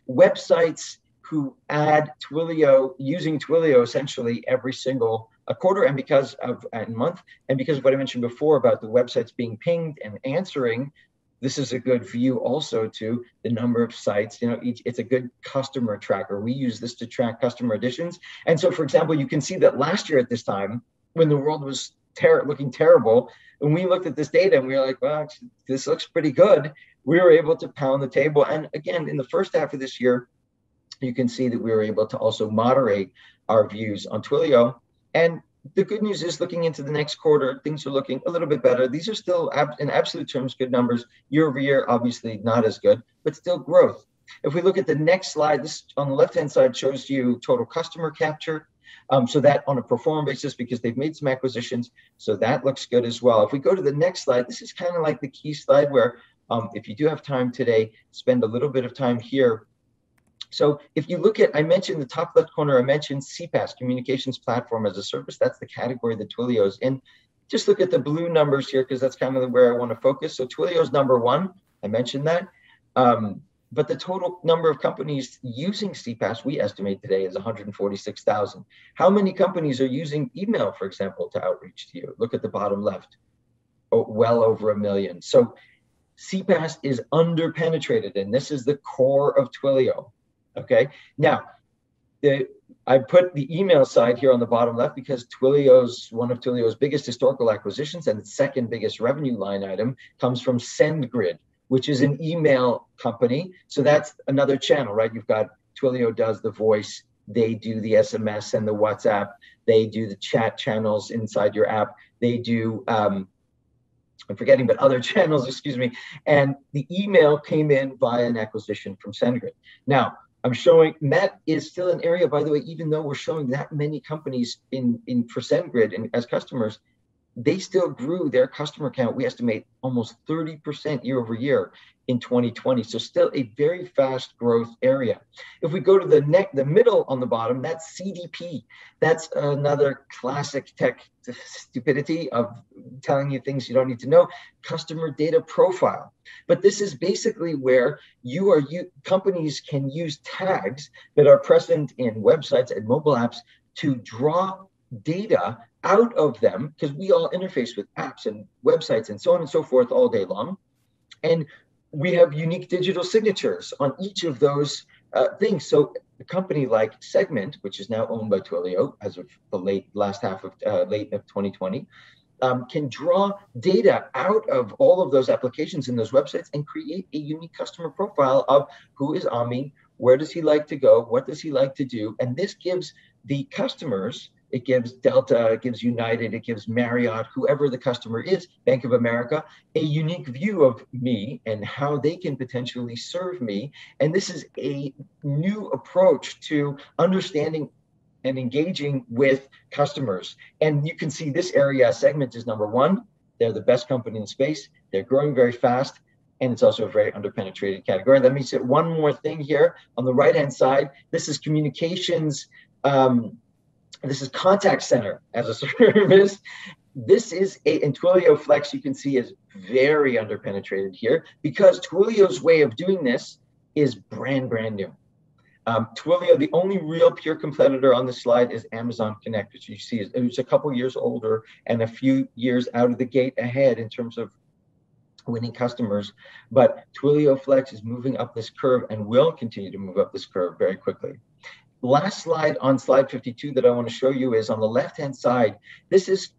websites who add Twilio, using Twilio essentially every single quarter, and because of month, and because of what I mentioned before about the websites being pinged and answering, this is a good view also to the number of sites. You know, it's a good customer tracker. We use this to track customer additions. And so, for example, you can see that last year at this time, when the world was looking terrible, when we looked at this data and we were like, well, this looks pretty good, we were able to pound the table. And again, in the first half of this year, you can see that we were able to also moderate our views on Twilio. And the good news is, looking into the next quarter, things are looking a little bit better. These are still, in absolute terms, good numbers. Year over year, obviously not as good, but still growth. If we look at the next slide, this on the left-hand side shows you total customer capture. So that on a pro forma basis, because they've made some acquisitions, so that looks good as well. If we go to the next slide, this is kind of like the key slide where if you do have time today, spend a little bit of time here. So if you look at, I mentioned the top left corner, I mentioned CPaaS, Communications Platform as a Service. That's the category that Twilio is in. Just look at the blue numbers here, because that's kind of where I want to focus. So Twilio's number one, I mentioned that. But the total number of companies using CPaaS, we estimate today, is 146,000. How many companies are using email, for example, to outreach to you? Look at the bottom left. Oh, well over 1 million. So CPaaS is underpenetrated, and this is the core of Twilio. Okay, now I put the email side here on the bottom left because Twilio's one of Twilio's biggest historical acquisitions, and its second biggest revenue line item comes from SendGrid, which is an email company. So that's another channel, right? You've got Twilio does the voice, they do the SMS and the WhatsApp, they do the chat channels inside your app, they do I'm forgetting, but other channels, excuse me. And the email came in via an acquisition from SendGrid. Now, I'm showing that is still an area, by the way, even though we're showing that many companies in for SendGrid and as customers, they still grew their customer count. We estimate almost 30% year over year in 2020. So still a very fast growth area. If we go to the middle on the bottom, that's CDP. That's another classic tech stupidity of telling you things you don't need to know. Customer data profile. But this is basically where companies can use tags that are present in websites and mobile apps to draw data out of them, because we all interface with apps and websites and so on and so forth all day long. And we have unique digital signatures on each of those things. So a company like Segment, which is now owned by Twilio as of the late of 2020, can draw data out of all of those applications in those websites and create a unique customer profile of who is Ami, where does he like to go, what does he like to do. And this gives the customers, it gives Delta, it gives United, it gives Marriott, whoever the customer is, Bank of America, a unique view of me and how they can potentially serve me. And this is a new approach to understanding and engaging with customers. And you can see this area, Segment is number one. They're the best company in the space. They're growing very fast. And it's also a very underpenetrated category. Let me say one more thing here. On the right-hand side, this is communications. This is contact center as a service. This is in Twilio Flex, you can see is very underpenetrated here because Twilio's way of doing this is brand new. Twilio, the only real pure competitor on this slide is Amazon Connect, which you see is it's a couple years older and a few years out of the gate ahead in terms of winning customers. But Twilio Flex is moving up this curve and will continue to move up this curve very quickly. Last slide on slide 52 that I want to show you is on the left-hand side. This is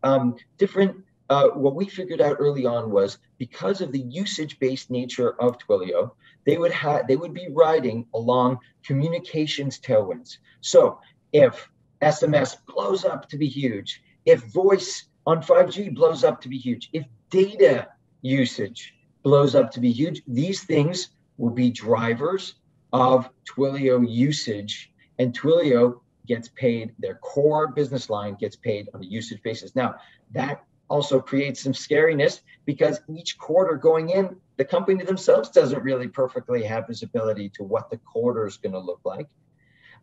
different. What we figured out early on was because of the usage-based nature of Twilio, they would be riding along communications tailwinds. So if SMS blows up to be huge, if voice on 5G blows up to be huge, if data usage blows up to be huge, these things will be drivers of Twilio usage. And Twilio gets paid, their core business line gets paid on a usage basis. Now, that also creates some scariness because each quarter going in, the company themselves doesn't really perfectly have visibility to what the quarter is going to look like.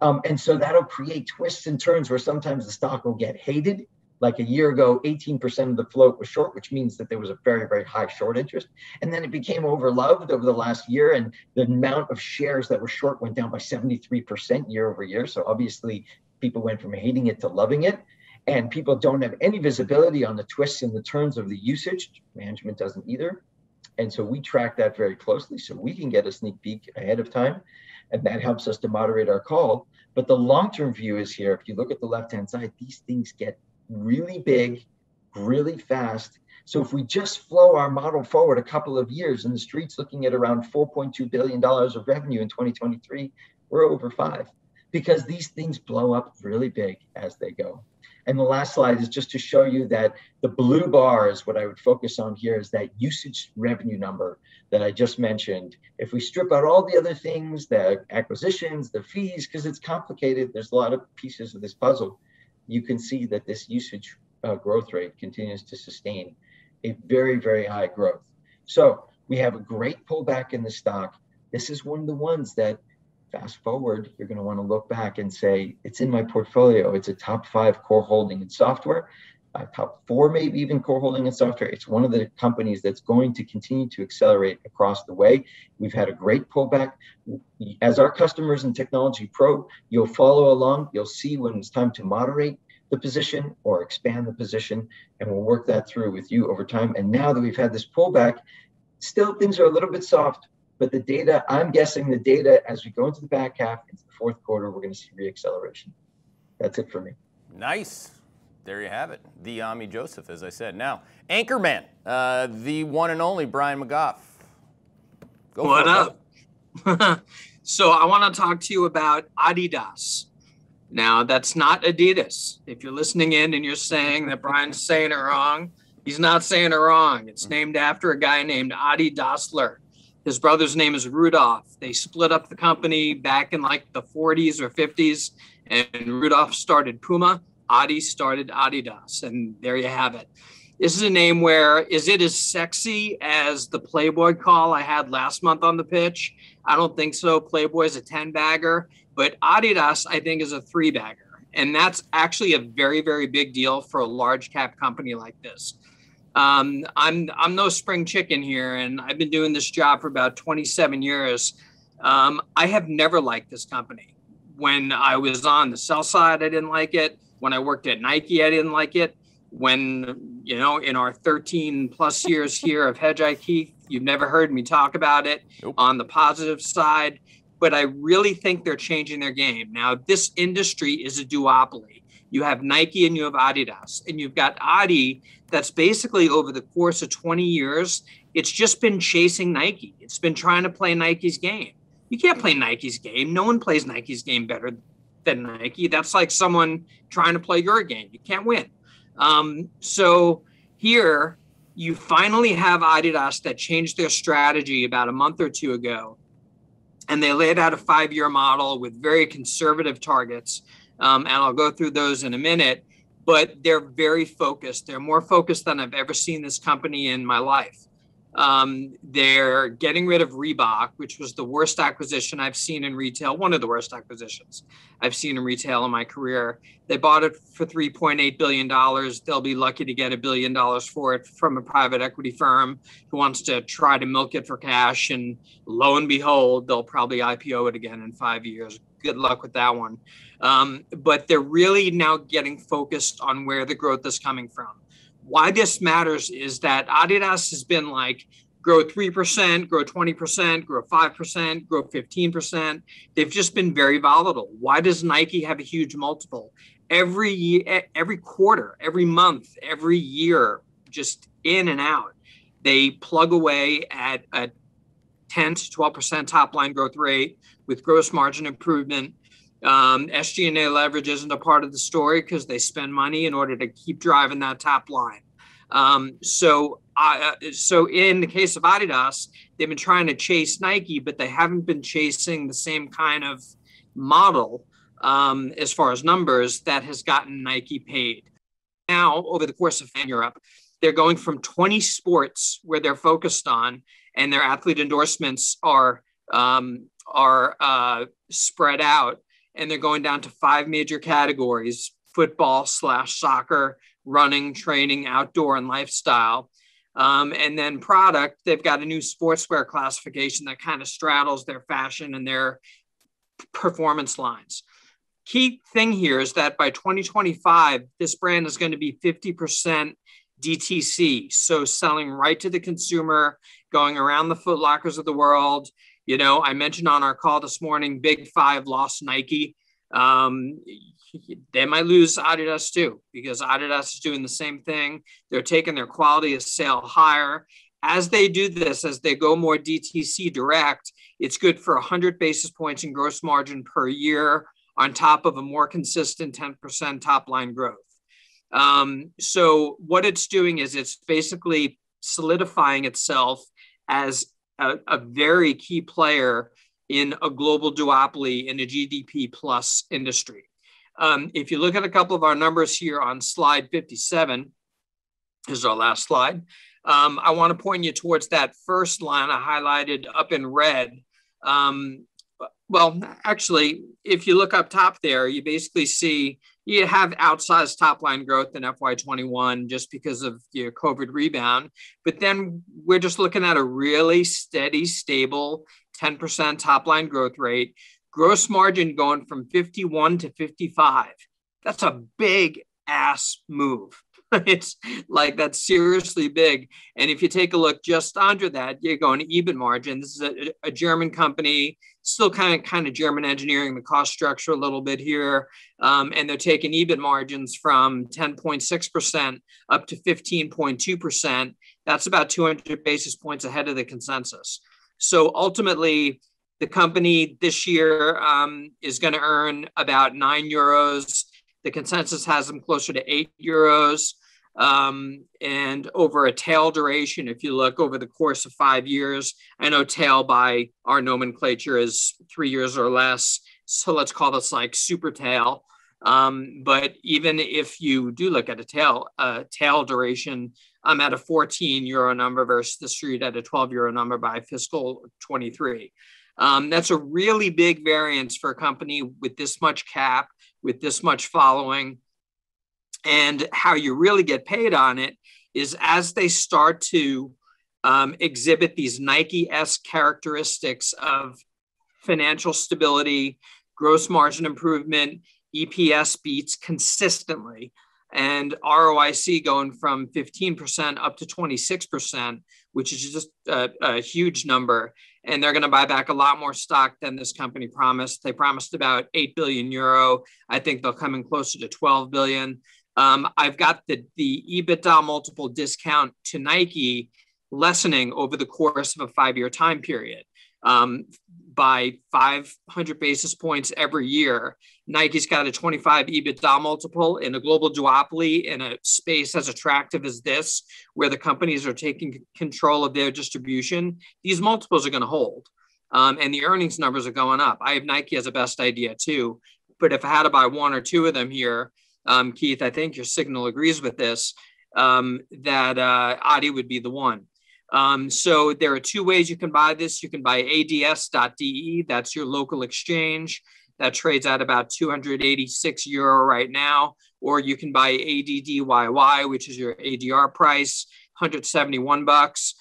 And so that'll create twists and turns where sometimes the stock will get hated Like a year ago, 18% of the float was short, which means that there was a very, very high short interest. And then it became overloved over the last year. And the amount of shares that were short went down by 73% year over year. So obviously, people went from hating it to loving it. And people don't have any visibility on the twists and the turns of the usage. Management doesn't either. And so we track that very closely so we can get a sneak peek ahead of time. And that helps us to moderate our call. But the long-term view is here. If you look at the left-hand side, these things get really big, really fast. So if we just flow our model forward a couple of years and the street's looking at around $4.2 billion of revenue in 2023, we're over 5 because these things blow up really big as they go. And the last slide is just to show you that the blue bar is what I would focus on here is that usage revenue number that I just mentioned. If we strip out all the other things, the acquisitions, the fees, because it's complicated, there's a lot of pieces of this puzzle, you can see that this usage growth rate continues to sustain a very, very high growth. So we have a great pullback in the stock. This is one of the ones that fast forward, you're going to want to look back and say, it's in my portfolio. It's a top 5 core holding in software, top 4, maybe even core holding in software. It's one of the companies that's going to continue to accelerate across the way. We've had a great pullback. As our customers in Technology Pro, you'll follow along. You'll see when it's time to moderate the position or expand the position, and we'll work that through with you over time. And now that we've had this pullback, still things are a little bit soft. But the data, I'm guessing the data as we go into the back half, into the fourth quarter, we're going to see reacceleration. That's it for me. Nice. There you have it. The Ami Joseph, as I said. Now, Anchorman, the one and only Brian McGough. What up? So I want to talk to you about Adidas. Now, that's not Adidas. If you're listening in and you're saying that Brian's saying it wrong, he's not saying it wrong. It's named after a guy named Adi Dassler. His brother's name is Rudolph. They split up the company back in like the 40s or 50s, and Rudolph started Puma. Adi started Adidas, and there you have it. This is a name where, is it as sexy as the Playboy call I had last month on the pitch? I don't think so. Playboy's a 10-bagger, but Adidas, I think, is a 3-bagger. And that's actually a very, very big deal for a large cap company like this. I'm no spring chicken here, and I've been doing this job for about 27 years. I have never liked this company. When I was on the sell side, I didn't like it. When I worked at Nike, I didn't like it. When, you know, in our 13 plus years here of Hedgeye, Keith, you've never heard me talk about it. Nope. On the positive side. But I really think they're changing their game. Now, this industry is a duopoly. You have Nike and you have Adidas, and you've got Adi that's basically over the course of 20 years, it's just been chasing Nike. It's been trying to play Nike's game. You can't play Nike's game. No one plays Nike's game better than Nike. That's like someone trying to play your game. You can't win. So here you finally have Adidas that changed their strategy about a month or two ago. And they laid out a 5-year model with very conservative targets. And I'll go through those in a minute, but they're very focused. They're more focused than I've ever seen this company in my life. They're getting rid of Reebok, which was the worst acquisition I've seen in retail, one of the worst acquisitions I've seen in retail in my career. They bought it for $3.8 billion. They'll be lucky to get $1 billion for it from a private equity firm who wants to try to milk it for cash. And lo and behold, they'll probably IPO it again in 5 years. Good luck with that one. But they're really now getting focused on where the growth is coming from. Why this matters is that Adidas has been like, grow 3%, grow 20%, grow 5%, grow 15%. They've just been very volatile. Why does Nike have a huge multiple? Every year, every quarter, every month, every year, just in and out, they plug away at a 10 to 12% top line growth rate with gross margin improvement. SG&A leverage isn't a part of the story because they spend money in order to keep driving that top line. So in the case of Adidas, they've been trying to chase Nike, but they haven't been chasing the same kind of model as far as numbers that has gotten Nike paid. Now, over the course of Europe, they're going from 20 sports where they're focused on, and their athlete endorsements are spread out. And they're going down to 5 major categories: football/soccer, running, training, outdoor, and lifestyle. And then product, they've got a new sportswear classification that kind of straddles their fashion and their performance lines. Key thing here is that by 2025, this brand is going to be 50% DTC. So selling right to the consumer, going around the Foot Lockers of the world. You know, I mentioned on our call this morning, Big Five lost Nike. They might lose Adidas too, because Adidas is doing the same thing. They're taking their quality of sale higher. As they do this, as they go more DTC direct, it's good for 100 basis points in gross margin per year on top of a more consistent 10% top line growth. So what it's doing is it's basically solidifying itself as a very key player in a global duopoly in a GDP plus industry. If you look at a couple of our numbers here on slide 57, this is our last slide. I want to point you towards that first line I highlighted up in red. Well, actually, if you look up top there, you basically see you have outsized top line growth in FY21 just because of your COVID rebound. But then we're just looking at a really steady, stable 10% top line growth rate. Gross margin going from 51 to 55. That's a big ass move. It's like, that's seriously big. And if you take a look just under that, you're going to EBIT margin. This is a German company, still kind of German engineering the cost structure a little bit here. And they're taking EBIT margins from 10.6% up to 15.2%. That's about 200 basis points ahead of the consensus. So ultimately, the company this year is going to earn about €9. The consensus has them closer to €8. And over a tail duration, if you look over the course of 5 years, I know tail by our nomenclature is 3 years or less. So let's call this like super tail. But even if you do look at a tail duration, I'm at a €14 number versus the street at a €12 number by fiscal 23. That's a really big variance for a company with this much cap, with this much following. And how you really get paid on it is as they start to exhibit these Nike-esque characteristics of financial stability, gross margin improvement, EPS beats consistently, and ROIC going from 15% up to 26%, which is just a huge number. And they're going to buy back a lot more stock than this company promised. They promised about €8 billion. I think they'll come in closer to 12 billion. I've got the EBITDA multiple discount to Nike lessening over the course of a 5-year time period by 500 basis points every year. Nike's got a 25 EBITDA multiple in a global duopoly in a space as attractive as this, where the companies are taking control of their distribution. These multiples are going to hold, and the earnings numbers are going up. I have Nike as a best idea too, but if I had to buy one or two of them here, Keith, I think your signal agrees with this, that Adi would be the one. So there are two ways you can buy this. You can buy ads.de, that's your local exchange. That trades at about €286 right now. Or you can buy ADDYY, which is your ADR price, $171.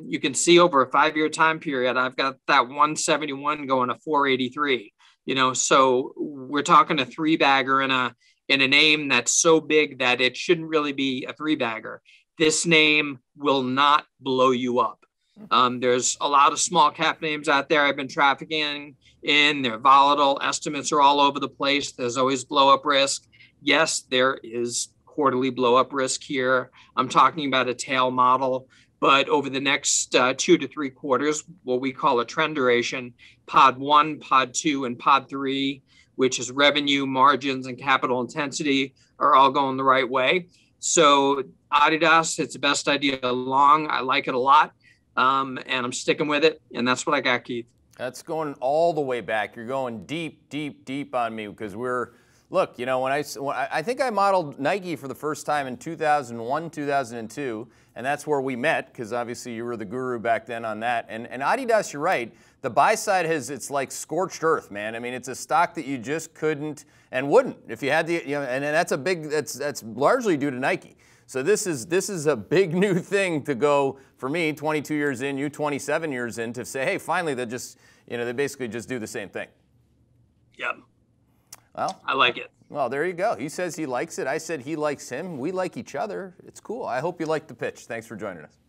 You can see over a 5-year time period, I've got that 171 going to 483. You know, so we're talking a 3-bagger in a name that's so big that it shouldn't really be a 3-bagger. This name will not blow you up. There's a lot of small cap names out there I've been trafficking in. They're volatile. Estimates are all over the place. There's always blow up risk. Yes, there is quarterly blow up risk here. I'm talking about a tail model, but over the next 2 to 3 quarters, what we call a trend duration, pod 1, pod 2, and pod 3, which is revenue, margins, and capital intensity, are all going the right way. So Adidas, it's the best idea along. I like it a lot, and I'm sticking with it. And that's what I got, Keith. That's going all the way back. You're going deep, deep, deep on me because we're look, you know, when I think I modeled Nike for the first time in 2001, 2002, and that's where we met, because obviously you were the guru back then on that. And Adidas, you're right. The buy side it's like scorched earth, man. I mean, it's a stock that you just couldn't and wouldn't if you had the, you know, and that's largely due to Nike. So this is a big new thing to go for me, 22 years in, you 27 years in, to say, hey, finally they just, you know, they basically just do the same thing. Yep. Well, I like it. Well, there you go. He says he likes it. I said he likes him. We like each other. It's cool. I hope you liked the pitch. Thanks for joining us.